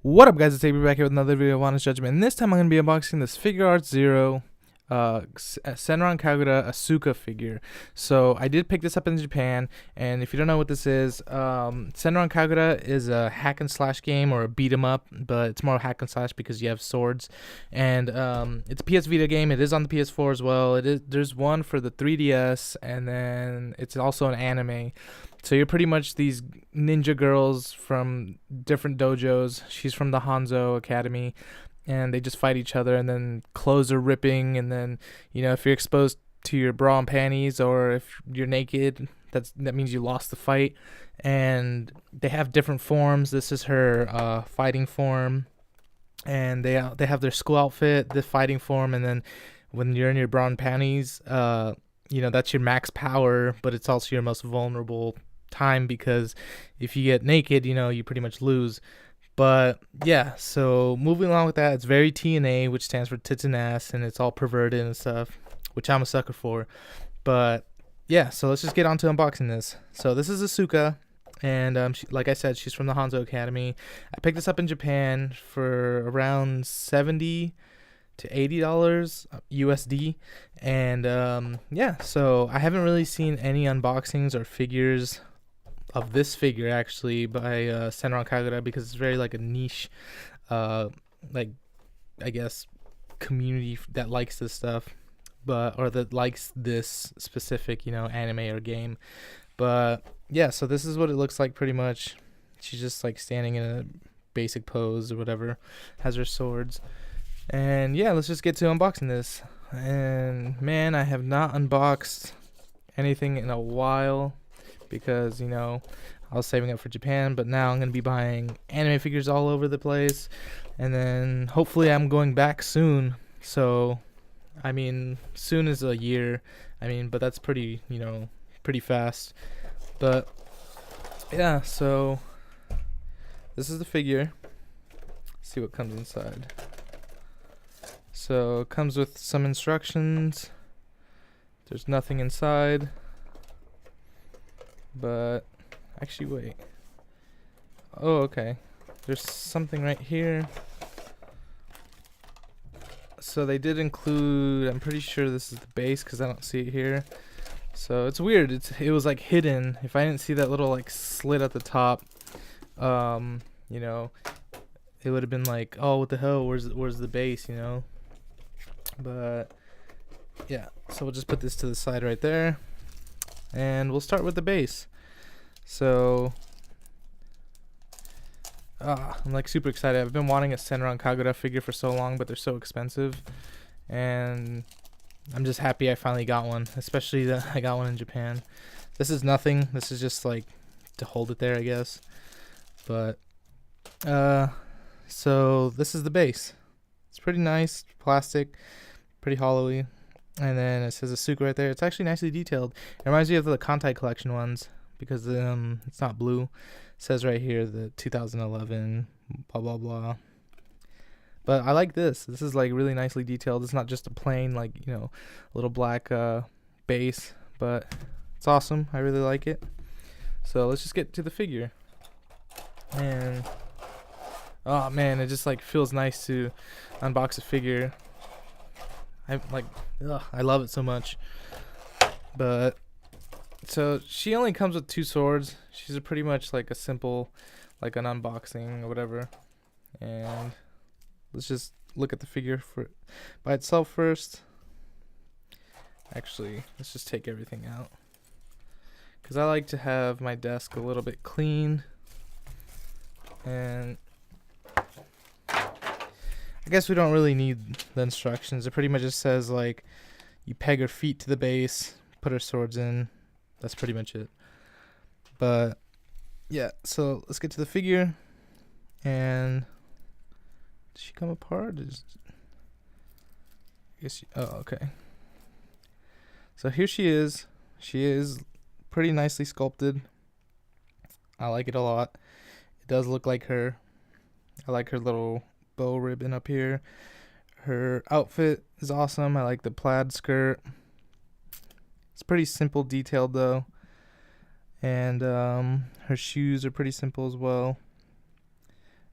What up, guys? It's AB back here with another video of Honest Judgment. And this time I'm going to be unboxing this Figuarts Zero Senran Kagura Asuka figure. So I did pick this up in Japan, and if you don't know what this is, Senran Kagura is a hack and slash game or a beat 'em up, but it's more hack and slash because you have swords. And it's a PS Vita game. It is on the PS4 as well. There's one for the 3DS, and then it's also an anime. So you're pretty much these ninja girls from different dojos. She's from the Hanzo Academy, and they just fight each other, and then clothes are ripping, and then, you know, if you're exposed to your bra and panties, or if you're naked, that means you lost the fight. And they have different forms. This is her fighting form, and they have their school outfit, the fighting form, and then when you're in your bra and panties, you know, that's your max power, but it's also your most vulnerable time, because if you get naked, you know, you pretty much lose. But yeah, so moving along with that, it's very TNA, which stands for tits and ass, and it's all perverted and stuff, which I'm a sucker for. But yeah, so let's just get on to unboxing this. So this is Asuka, and like I said, she's from the Hanzo Academy. I picked this up in Japan for around $70 to $80 USD, and yeah, so I haven't really seen any unboxings or figures of this figure actually by Senran Kagura, because it's very like a niche, like, I guess, community that likes this stuff, or that likes this specific, you know, anime or game. But yeah, so this is what it looks like pretty much. She's just like standing in a basic pose or whatever, has her swords, and yeah, let's just get to unboxing this. And man, I have not unboxed anything in a while, because, you know, I was saving up for Japan, but now I'm going to be buying anime figures all over the place, and then hopefully I'm going back soon. So, I mean, soon is a year, but that's pretty, you know, pretty fast. But yeah, so this is the figure. Let's see what comes inside. So it comes with some instructions. There's nothing inside. But actually, wait. Oh, okay. There's something right here. So they did include, I'm pretty sure this is the base, because I don't see it here. So it's weird. It was like hidden. If I didn't see that little like slit at the top, you know, it would have been like, oh, what the hell? Where's the base? You know. But yeah, so we'll just put this to the side right there, and we'll start with the base. So I'm like super excited. I've been wanting a Senran Kagura figure for so long, but they're so expensive, and I'm just happy I finally got one, especially that I got one in Japan. This is nothing. This is just like to hold it there, I guess. But so this is the base. It's pretty nice, plastic, pretty hollowy. And then it says Asuka right there. It's actually nicely detailed. It reminds me of the Kantai collection ones, because it's not blue. It says right here the 2011 blah blah blah. But I like this. This is like really nicely detailed. It's not just a plain, like, you know, little black base, but it's awesome. I really like it. So let's just get to the figure. And oh man, it just like feels nice to unbox a figure. I love it so much. But so she only comes with 2 swords. She's pretty much like a simple, like an unboxing or whatever. And let's just look at the figure by itself first. Actually, let's just take everything out, because I like to have my desk a little bit clean. And I guess we don't really need the instructions. It pretty much just says, like, you peg her feet to the base, put her swords in. That's pretty much it. But yeah, so let's get to the figure. And did she come apart? Oh, okay. So here she is. She is pretty nicely sculpted. I like it a lot. It does look like her. I like her little bow ribbon up here. Her outfit is awesome. I like the plaid skirt. It's pretty simple detailed though. And her shoes are pretty simple as well.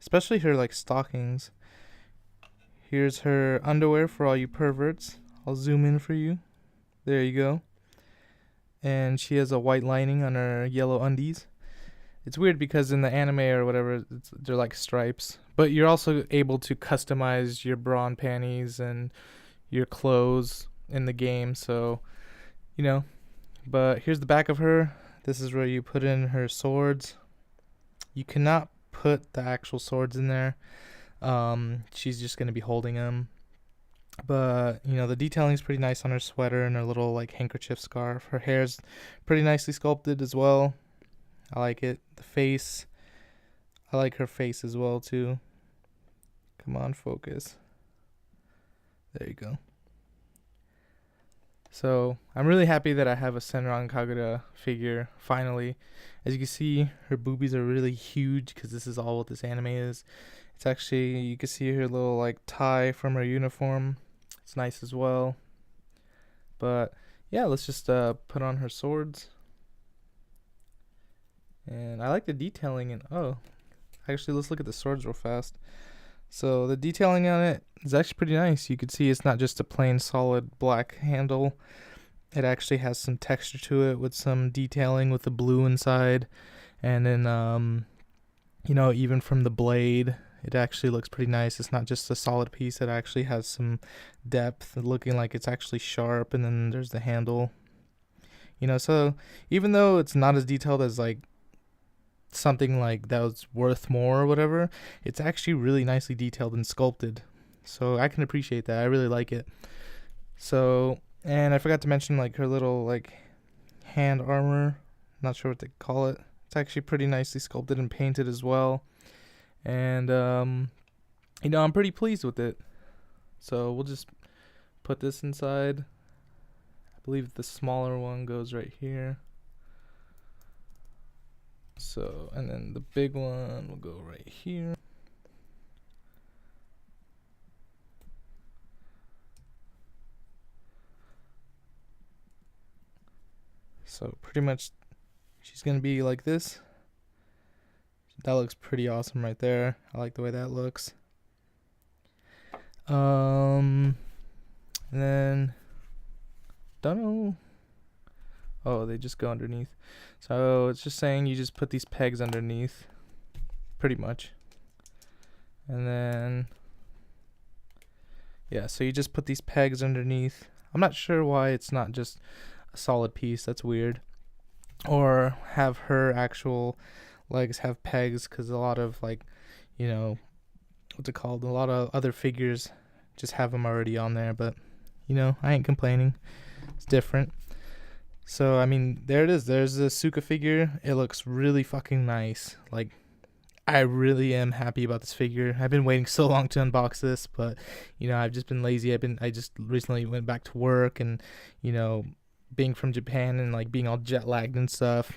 especially her like stockings. Here's her underwear for all you perverts. I'll zoom in for you. There you go. And she has a white lining on her yellow undies. It's weird because in the anime or whatever, they're like stripes. But you're also able to customize your bra and panties and your clothes in the game. So, you know. But here's the back of her. This is where you put in her swords. You cannot put the actual swords in there. She's just going to be holding them. But, you know, the detailing is pretty nice on her sweater and her little, like, handkerchief scarf. Her hair's pretty nicely sculpted as well. I like it. The face. I like her face as well, too. Come on, focus. There you go. So, I'm really happy that I have a Senran Kagura figure, finally. As you can see, her boobies are really huge because this is all what this anime is. It's actually, you can see her little, like, tie from her uniform. It's nice as well. But, yeah, let's just put on her swords. And I like the detailing. And actually, let's look at the swords real fast. So the detailing on it is actually pretty nice. You can see it's not just a plain solid black handle. It actually has some texture to it with some detailing with the blue inside. And then, you know, even from the blade, it actually looks pretty nice. It's not just a solid piece. It actually has some depth, looking like it's actually sharp. And then there's the handle. You know, so even though it's not as detailed as like something like that was worth more or whatever, it's actually really nicely detailed and sculpted. So I can appreciate that. I really like it. So, and I forgot to mention like her little like hand armor. Not sure what they call it. It's actually pretty nicely sculpted and painted as well. And you know, I'm pretty pleased with it. So we'll just put this inside. I believe the smaller one goes right here. So, and then the big one will go right here. So pretty much she's going to be like this. That looks pretty awesome right there. I like the way that looks. And then, don't know. Oh, they just go underneath. So it's just saying you just put these pegs underneath, pretty much. And then, yeah, so you just put these pegs underneath. I'm not sure why it's not just a solid piece. That's weird. Or have her actual legs have pegs, because a lot of, like, you know, what's it called? A lot of other figures just have them already on there. But, you know, I ain't complaining. It's different. So, I mean, there it is. There's the Asuka figure. It looks really fucking nice. Like, I really am happy about this figure. I've been waiting so long to unbox this, but, you know, I've just been lazy. I just recently went back to work and, you know, being from Japan and, like, being all jet lagged and stuff.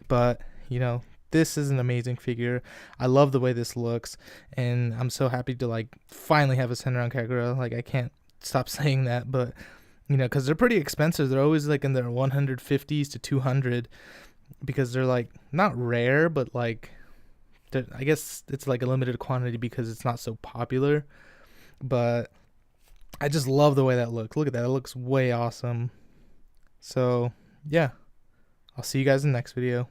But, you know, this is an amazing figure. I love the way this looks, and I'm so happy to, like, finally have a Senran Kagura. Like, I can't stop saying that, but, you know, because they're pretty expensive. They're always like in their 150s to 200, because they're like not rare, but like I guess it's like a limited quantity because it's not so popular. But I just love the way that looks. Look at that. It looks way awesome. So yeah, I'll see you guys in the next video.